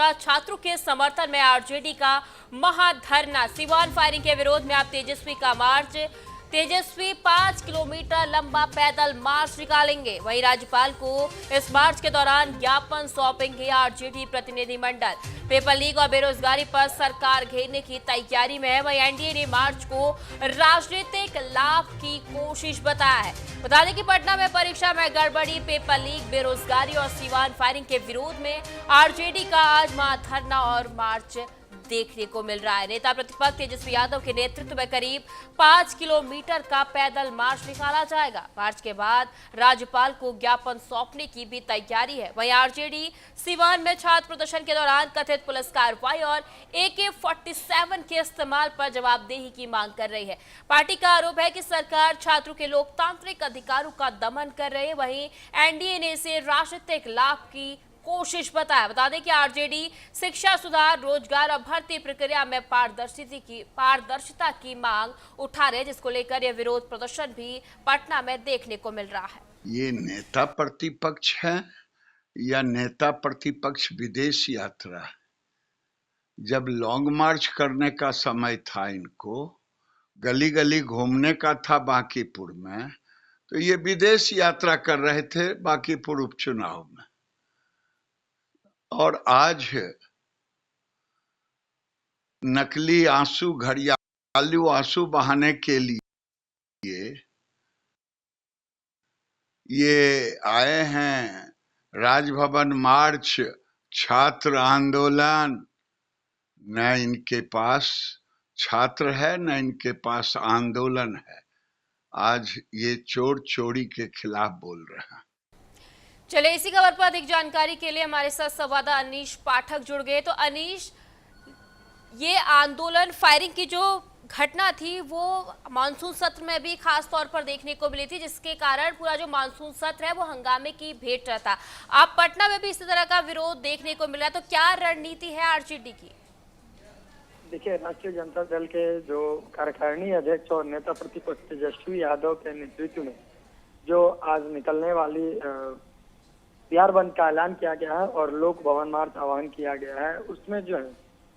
मोर्चा छात्रों के समर्थन में आरजेडी का महाधरना। सीवान फायरिंग के विरोध में आप तेजस्वी का मार्च। तेजस्वी 5 किलोमीटर लंबा पैदल मार्च निकालेंगे। वहीं राज्यपाल को इस मार्च के दौरान ज्ञापन सौंपेंगे आरजेडी प्रतिनिधिमंडल। पेपर लीक और बेरोजगारी पर सरकार घेरने की तैयारी में है। वहीं एनडीए ने मार्च को राजनीतिक लाभ की कोशिश बताया है। बता दें कि पटना में परीक्षा में गड़बड़ी, पेपर लीक, बेरोजगारी और सीवान फायरिंग के विरोध में आरजेडी का आज महाधरना और मार्च देखने को मिल रहा है। नेता प्रतिपक्ष तेजस्वी यादव के नेतृत्व में करीब 5 किलोमीटर का पैदल मार्च निकाला जाएगा। मार्च के बाद राज्यपाल को ज्ञापन सौंपने की भी तैयारी है। वहीं आरजेडी सीवान में छात्र प्रदर्शन के दौरान कथित पुलिस कार्रवाई और AK-47 के इस्तेमाल पर जवाबदेही की मांग कर रही है। पार्टी का आरोप है कि सरकार छात्रों के लोकतांत्रिक अधिकारों का दमन कर रही है। वहीं एनडीए ने इसे राजनीतिक लाभ की कोशिश बताया। बता दें कि आरजेडी शिक्षा सुधार, रोजगार और भर्ती प्रक्रिया में पारदर्शिता की मांग उठा रहे, जिसको लेकर यह विरोध प्रदर्शन भी पटना में देखने को मिल रहा है। ये नेता प्रतिपक्ष है या नेता प्रतिपक्ष विदेश यात्रा? जब लॉन्ग मार्च करने का समय था, इनको गली गली घूमने का था बांकीपुर में, तो ये विदेश यात्रा कर रहे थे बांकीपुर उपचुनाव में। और आज नकली आंसू, घड़ियालू आंसू बहाने के लिए ये आए हैं राजभवन मार्च, छात्र आंदोलन। न इनके पास छात्र है, न इनके पास आंदोलन है। आज ये चोर चोरी के खिलाफ बोल रहे हैं। चलिए, इसी खबर पर अधिक जानकारी के लिए हमारे साथ संवाददाता अनीश पाठक जुड़ गए। तो अनीश, ये आंदोलन, फायरिंग की जो घटना थी वो मानसून सत्र में भी खास तौर पर देखने को मिली थी, जिसके कारण पूरा जो मानसून सत्र है वो हंगामे की भेंट रहता। आप पटना में भी इसी तरह का विरोध देखने को मिला, तो क्या रणनीति है आरजेडी की? देखिए, राष्ट्रीय जनता दल के जो कार्यकारिणी अध्यक्ष और नेता प्रतिपक्ष तेजस्वी यादव के नेतृत्व में जो आज निकलने वाली बिहार बंद का ऐलान किया गया है और लोक भवन मार्च आह्वान किया गया है, उसमें जो है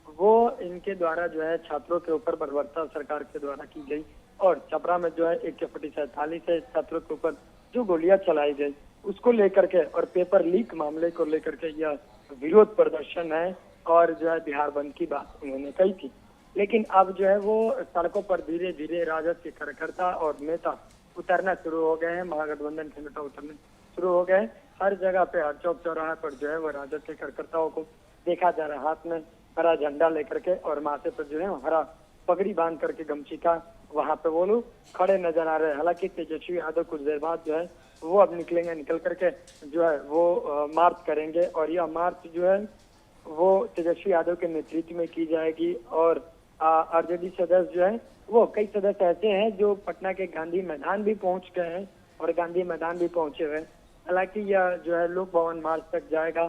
वो इनके द्वारा जो है छात्रों के ऊपर बर्बरता सरकार के द्वारा की गई और छपरा में जो है AK-47 से छात्रों के ऊपर जो गोलियां चलाई गई उसको लेकर के और पेपर लीक मामले को लेकर के यह विरोध प्रदर्शन है और जो है बिहार बंद की बात उन्होंने कही थी। लेकिन अब जो है वो सड़कों पर धीरे धीरे राजद के कार्यकर्ता और नेता उतरना शुरू हो गए हैं। महागठबंधन के नेता उतरने शुरू हो गए। हर जगह पे, हर चौक चौराहे पर जो है वो राजद के कार्यकर्ताओं को देखा जा रहा है हाथ में हरा झंडा लेकर के और माथे पर जो है हरा पगड़ी बांध करके गमछी का वहां पे वो लोग खड़े नजर आ रहे हैं। हालांकि तेजस्वी यादव कुछ देर बाद जो है वो अब निकलेंगे, निकल करके जो है वो मार्च करेंगे और यह मार्च जो है वो तेजस्वी यादव के नेतृत्व में की जाएगी। और आरजेडी सदस्य जो है वो कई सदस्य ऐसे हैं जो पटना के गांधी मैदान भी पहुंच गए हैं और गांधी मैदान भी पहुंचे हुए। हालांकि यह जो है लोक भवन मार्च तक जाएगा।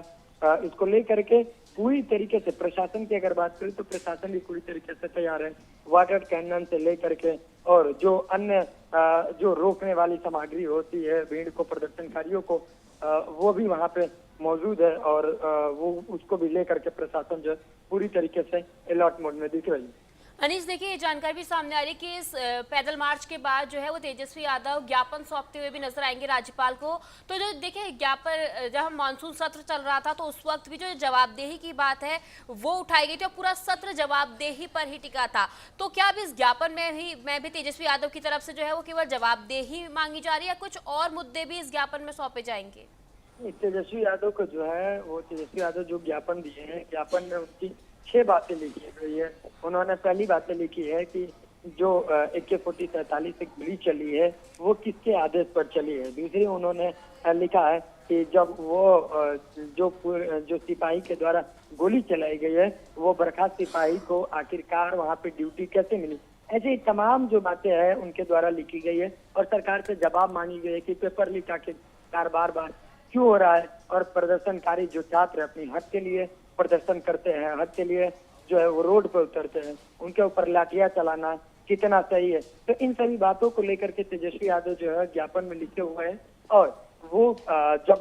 इसको लेकर के पूरी तरीके से प्रशासन की अगर बात करें तो प्रशासन भी पूरी तरीके से तैयार है। वाटर कैनन से लेकर के और जो अन्य जो रोकने वाली सामग्री होती है भीड़ को, प्रदर्शनकारियों को, वो भी वहां पे मौजूद है और वो उसको भी लेकर के प्रशासन जो पूरी तरीके से अलर्ट मोड में दिख रही है। अनीश, देखिए, ये जानकारी भी सामने आ रही है कि इस पैदल मार्च के बाद जो है वो तेजस्वी यादव ज्ञापन सौंपते हुए भी नजर आएंगे राज्यपाल को। तो जो देखिए ज्ञापन, जब मानसून सत्र चल रहा था तो उस वक्त भी जो जवाबदेही की बात है वो उठाई गई थी और पूरा सत्र जवाबदेही पर ही टिका था। तो क्या अब इस ज्ञापन में भी तेजस्वी यादव की तरफ से जो है वो केवल जवाबदेही मांगी जा रही है या कुछ और मुद्दे भी इस ज्ञापन में सौंपे जाएंगे? तेजस्वी यादव को जो है वो तेजस्वी यादव जो ज्ञापन दिए हैं, ज्ञापन में उनकी 6 बातें लिखी गई है। उन्होंने पहली बातें लिखी है कि जो AK-47 से गोली चली है वो किसके आदेश पर चली है। दूसरी उन्होंने लिखा है कि जब वो जो सिपाही के द्वारा गोली चलाई गई है वो बर्खास्त सिपाही को आखिरकार वहाँ पे ड्यूटी कैसे मिली। ऐसी तमाम जो बातें हैं उनके द्वारा लिखी गई है और सरकार से जवाब मांगी गई है कि पेपर लीक आखिरकार बार बार क्यों हो रहा है और प्रदर्शनकारी जो छात्र अपनी हक के लिए प्रदर्शन करते हैं, हक के लिए जो है वो रोड पर उतरते हैं, उनके ऊपर लाठियां चलाना कितना सही है। तो इन सभी बातों को लेकर के तेजस्वी यादव जो है ज्ञापन में लिखे हुए हैं और वो जब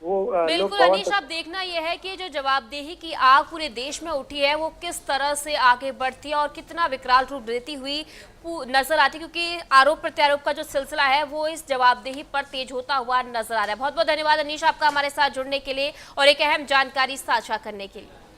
वो लोग बिल्कुल पवन अनीश, अब देखना यह है कि जो जवाबदेही की आग पूरे देश में उठी है वो किस तरह से आगे बढ़ती है और कितना विकराल रूप लेती हुई नजर आती है, क्योंकि आरोप प्रत्यारोप का जो सिलसिला है वो इस जवाबदेही पर तेज होता हुआ नजर आ रहा है। बहुत बहुत धन्यवाद अनीश आपका हमारे साथ जुड़ने के लिए और एक अहम जानकारी साझा करने के लिए।